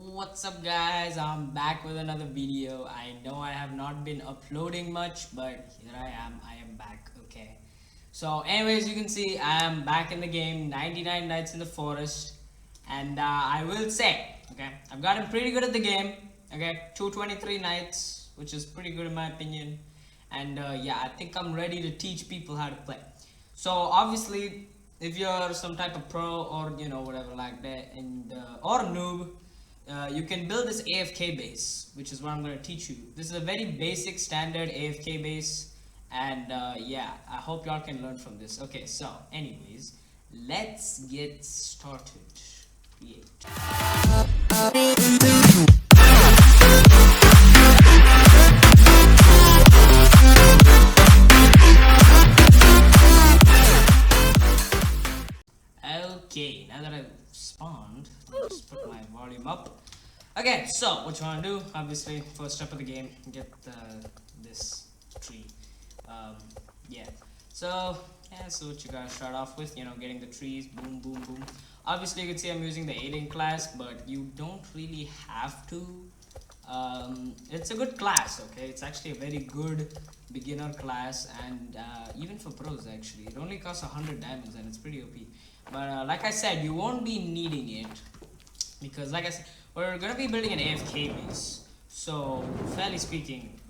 What's up guys, I'm back with another video. I know I have not been uploading much, but here I am back. Okay, so anyways, you can see I am back in the game, 99 Nights in the Forest. And I will say, okay, I've gotten pretty good at the game. Okay, 223 nights, which is pretty good in my opinion. And yeah, I think I'm ready to teach people how to play. So obviously, if you're some type of pro or whatever like that, and or noob, you can build this AFK base, which is what I'm going to teach you. This is a very basic standard AFK base, and yeah, I hope y'all can learn from this. Okay, so anyways, let's get started. Create. Okay, now that I've spawned, let's put my volume up. Okay, so what you want to do, obviously, first step of the game, get this tree. Yeah, so what you gotta start off with, getting the trees, boom, boom, boom. Obviously, you can see I'm using the alien class, but you don't really have to. It's a good class, okay? It's actually a very good beginner class, and even for pros, actually. It only costs 100 diamonds, and it's pretty OP. But like I said, you won't be needing it, because like I said, we're gonna be building an AFK base. So, fairly speaking,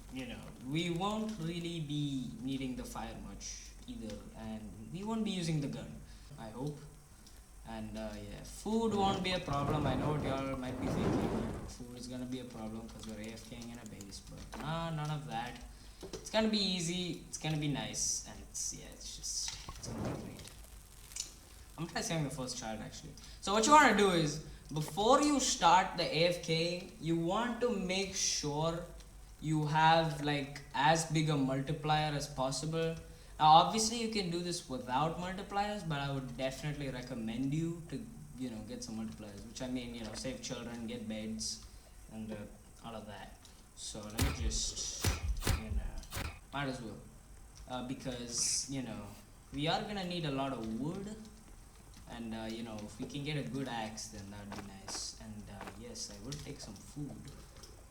we won't really be needing the fire much either, and we won't be using the gun, I hope. And yeah, food won't be a problem. I know what y'all might be thinking. Food is gonna be a problem because we're AFKing in a base, but nah, none of that. It's gonna be easy. It's gonna be nice, and it's gonna be great. I'm trying to save my first child actually. So what you want to do is, before you start the AFK, you want to make sure you have like as big a multiplier as possible. Now obviously you can do this without multipliers, but I would definitely recommend you to get some multipliers, which I mean save children, get beds, and all of that. So let me just might as well, because we are gonna need a lot of wood, and if we can get a good axe, then that'd be nice. And yes, I will take some food,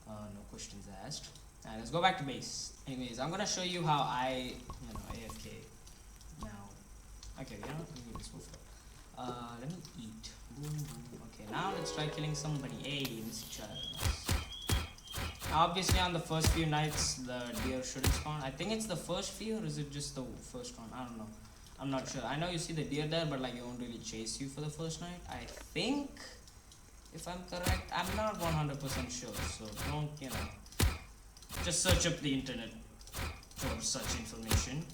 no questions asked. And let's go back to base. Anyways, I'm gonna show you how I AFK now. Okay, we need this wolf. Let me eat. Boom, boom. Okay, now let's try killing somebody. Hey, Mr. Child. Obviously, on the first few nights, the deer shouldn't spawn. I think it's the first few, or is it just the first one? I don't know. I'm not sure. I know you see the deer there, but like it won't really chase you for the first night. I think, if I'm correct, I'm not 100% sure. So don't just search up the internet for such information.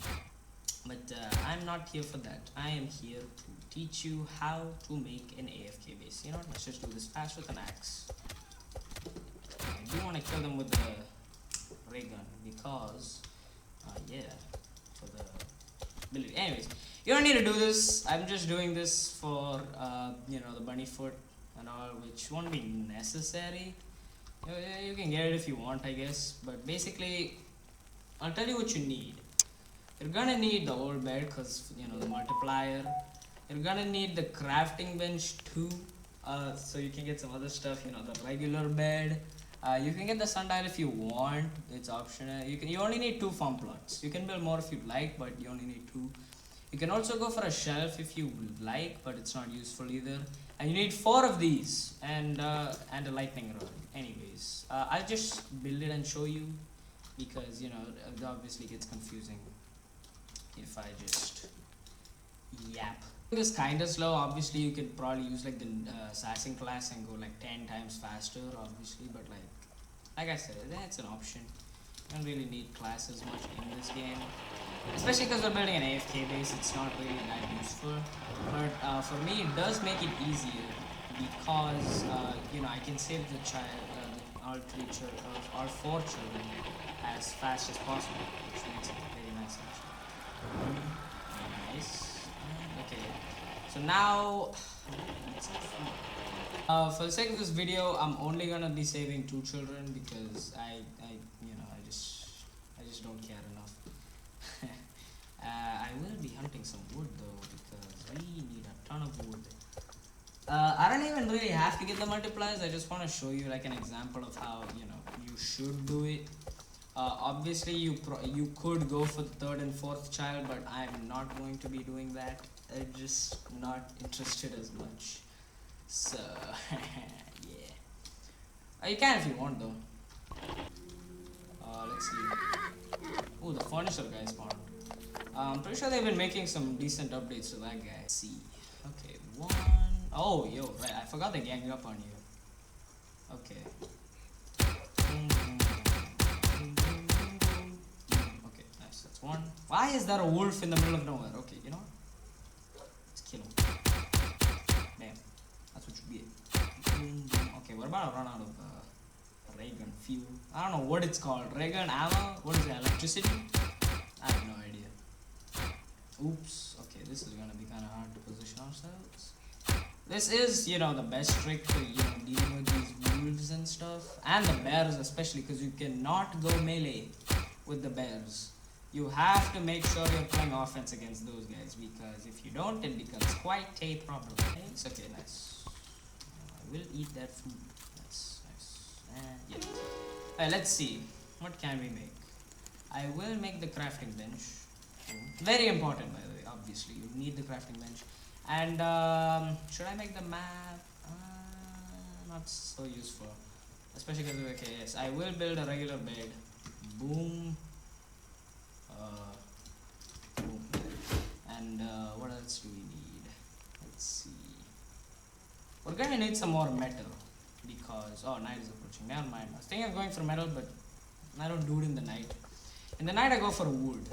But I'm not here for that. I am here to teach you how to make an AFK base. You know what? Let's just do this fast with an axe. I do want to kill them with the ray gun because, yeah, for the ability. Anyways, you don't need to do this. I'm just doing this for, the bunny foot and all, which won't be necessary. You can get it if you want, I guess. But basically, I'll tell you what you need. You're gonna need the old bed because, the multiplier. You're gonna need the crafting bench too, so you can get some other stuff, the regular bed. You can get the sundial if you want. It's optional. You only need 2 farm plots. You can build more if you like, but you only need 2. You can also go for a shelf if you like, but it's not useful either. And you need 4 of these, and a lightning rod. Anyways, I'll just build it and show you, because it obviously gets confusing if I just yap. It's kinda slow. Obviously, you could probably use like the assassin class and go like 10 times faster, obviously, but like I said, that's an option. You don't really need classes much in this game, especially because we're building an AFK base. It's not really that useful, but for me, it does make it easier because I can save the child, all 3 children, all 4 children, as fast as possible, which makes it very nice actually. Nice. Okay, so now for the sake of this video, I'm only gonna be saving 2 children because I just don't care enough. I will be hunting some wood though, because we need a ton of wood. I don't even really have to get the multipliers. I just want to show you like an example of how you should do it. Obviously, you could go for the third and fourth child, but I'm not going to be doing that. I'm just not interested as much. So yeah, you can if you want though. Let's see. Oh, the furniture guy spawned. I'm pretty sure they've been making some decent updates to that guy. Let's see. Okay, one. Oh, yo, right. I forgot they ganged up on you. Okay. Okay, nice. That's one. Why is there a wolf in the middle of nowhere? Okay, you know what? Let's kill him. Damn. That's what you get. Okay, we're about to run out of ray gun fuel. I don't know what it's called. Ray gun ammo? What is that? Electricity? I have no idea. Oops. Okay, this is gonna be kind of hard to position ourselves. This is, the best trick to, dealing with these wolves and stuff. And the bears especially, because you cannot go melee with the bears. You have to make sure you're playing offense against those guys, because if you don't, it becomes quite a problem. It's okay, nice. I will eat that food. That's nice. And yeah. Alright, let's see. What can we make? I will make the crafting bench. Very important, by the way. Obviously, you need the crafting bench. And should I make the map? Not so useful, especially because okay, yes, I will build a regular bed. Boom. Boom. And what else do we need? Let's see. We're gonna need some more metal because night is approaching. Never mind. I was thinking of going for metal, but I don't do it in the night. In the night, I go for wood.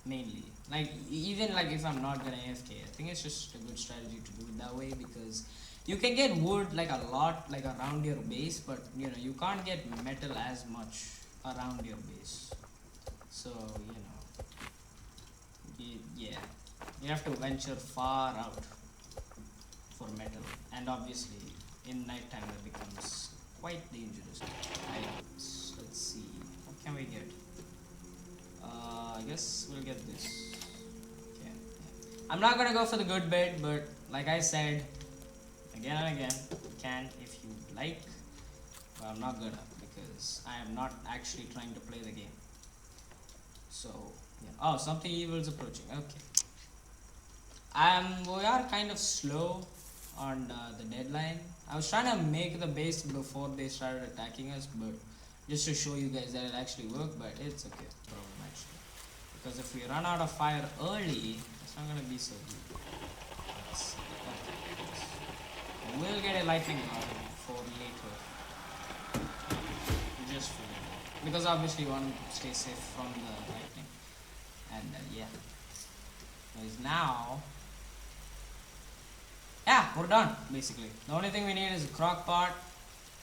Mainly, like even like if I'm not gonna AFK, I think it's just a good strategy to do it that way, because you can get wood like a lot like around your base, but you can't get metal as much around your base. So yeah, you have to venture far out for metal, and obviously in nighttime that becomes quite dangerous. Items. Let's see, what can we get? I guess we'll get this. Okay. I'm not gonna go for the good bed, but like I said, again and again, you can if you like. But I'm not gonna, because I am not actually trying to play the game. So yeah. Oh, something evil is approaching. Okay. We are kind of slow on the deadline. I was trying to make the base before they started attacking us, but just to show you guys that it actually worked, but it's okay. Problem actually. Because if we run out of fire early, it's not gonna be so good. We'll get a lightning rod for later. Just for later. Because obviously you want to stay safe from the lightning. And yeah. Because now, yeah, we're done basically. The only thing we need is a crock pot,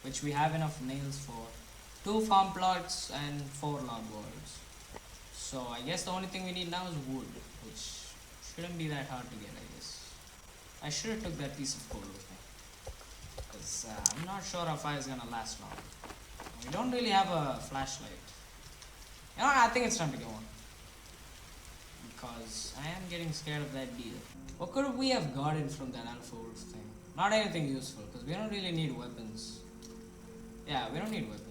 which we have enough nails for, 2 farm plots and 4 log walls. So I guess the only thing we need now is wood, which shouldn't be that hard to get, I guess. I should have took that piece of coal with me, because I'm not sure our fire is gonna last long. We don't really have a flashlight. I think it's time to go on, because I am getting scared of that deal. What could we have gotten from that alpha wolf thing? Not anything useful, because we don't really need weapons. Yeah, we don't need weapons.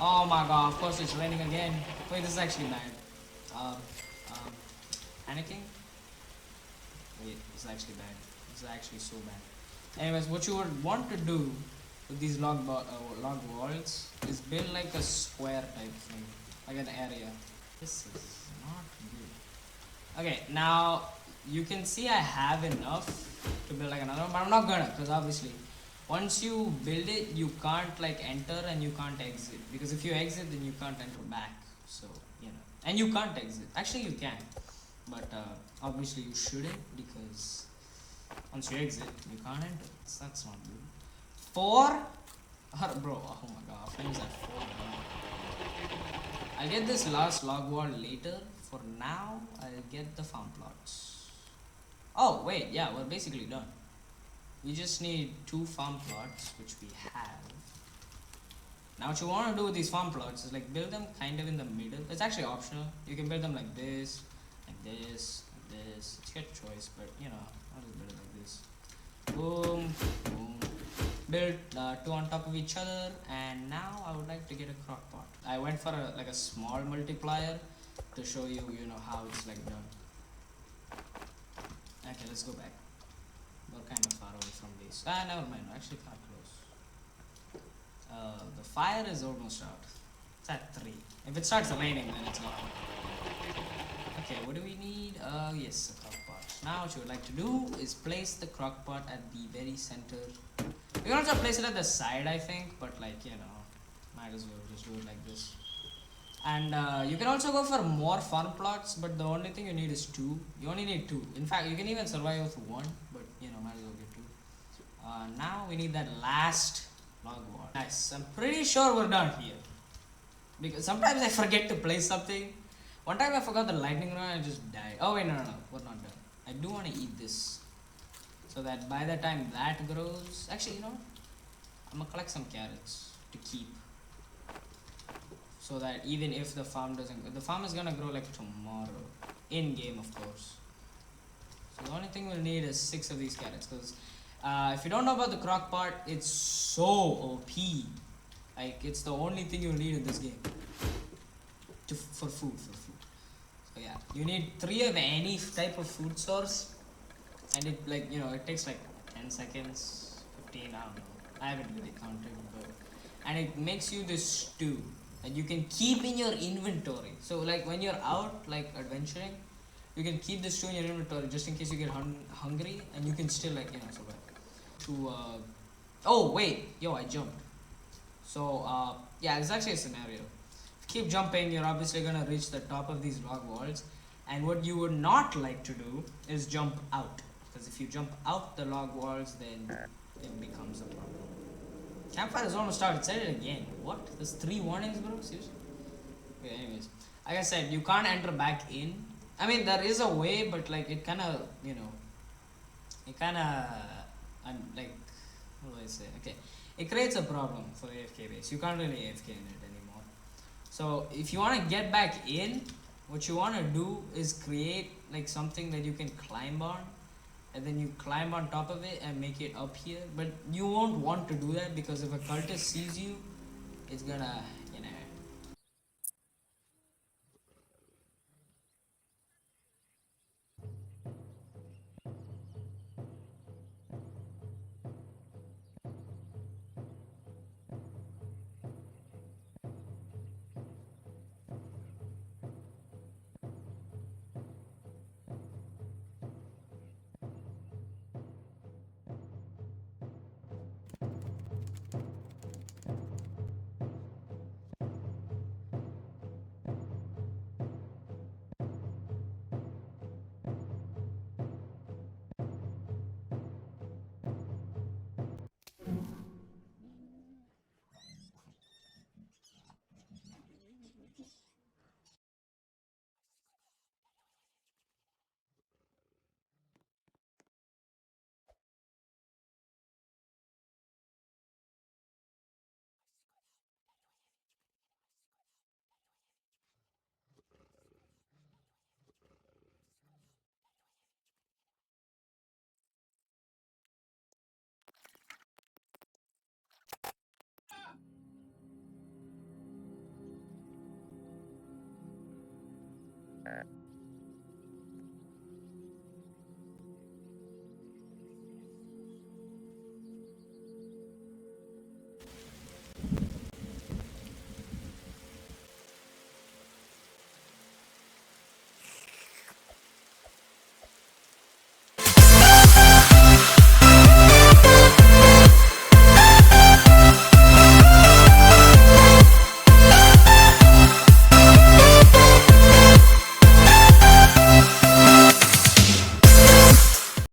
Oh my god, of course it's raining again. Wait, this is actually bad. Panicking? Wait, this is actually bad. This is actually so bad. Anyways, what you would want to do with these log walls is build like a square type thing, like an area. This is not good. Okay, now you can see I have enough to build like another one, but I'm not gonna, because obviously once you build it, you can't like enter and you can't exit, because if you exit then you can't enter back. So and you can't exit. Actually you can, but obviously you shouldn't, because once you exit you can't enter. So that's not good. 4 bro, oh my god, flames at 4. I'll get this last log wall later. For now I'll get the farm plots. Oh wait, yeah, we're basically done. We just need 2 farm plots, which we have. Now what you want to do with these farm plots is like build them kind of in the middle. It's actually optional. You can build them like this, like this, like this. It's your choice, but I'll just build it like this. base. Boom, boom. Built two on top of each other, and now I would like to get a crock pot. I went for like a small multiplier to show you, how it's like done. Okay, let's go back. We're kind of far away from base. Never mind. We're actually quite close. The fire is almost out. It's at 3. If it starts raining, then it's not. Okay, what do we need? Yes, a crock pot. Now what you would like to do is place the crock pot at the very center. You can also place it at the side, I think, but like, might as well just do it like this. And you can also go for more fun plots, but the only thing you need is 2. You only need 2. In fact, you can even survive with 1, but might as well get 2. Now we need that last log wall. Nice. I'm pretty sure we're done here. Because sometimes I forget to place something. One time I forgot the lightning rod and I just died. Oh wait, no, we're not done. I do want to eat this. So that by the time that grows... Actually, I'm going to collect some carrots to keep. So that even if the farm doesn't... The farm is going to grow like tomorrow. In game, of course. So the only thing we'll need is 6 of these carrots. Because if you don't know about the crock pot, it's so OP. Like, it's the only thing you'll need in this game. For food. So yeah, you need 3 of any type of food source. And it it takes like 10 seconds, 15, I don't know. I haven't really counted, but... And it makes you this stew that you can keep in your inventory. So like when you're out, like adventuring, you can keep this stew in your inventory just in case you get hungry, and you can still survive. Oh wait, yo, I jumped. So yeah, it's actually a scenario. Keep jumping, you're obviously gonna reach the top of these log walls, and what you would not like to do is jump out, because if you jump out the log walls, then it becomes a problem. Campfire is almost out. It said it again. What? There's 3 warnings, bro? Seriously? Okay, anyways, like I said, you can't enter back in. I mean, there is a way, but like it kind of like, what do I say? Okay, it creates a problem for the AFK base. You can't really AFK in it anymore. So if you want to get back in, what you want to do is create like something that you can climb on, and then you climb on top of it and make it up here. But you won't want to do that, because if a cultist sees you, it's gonna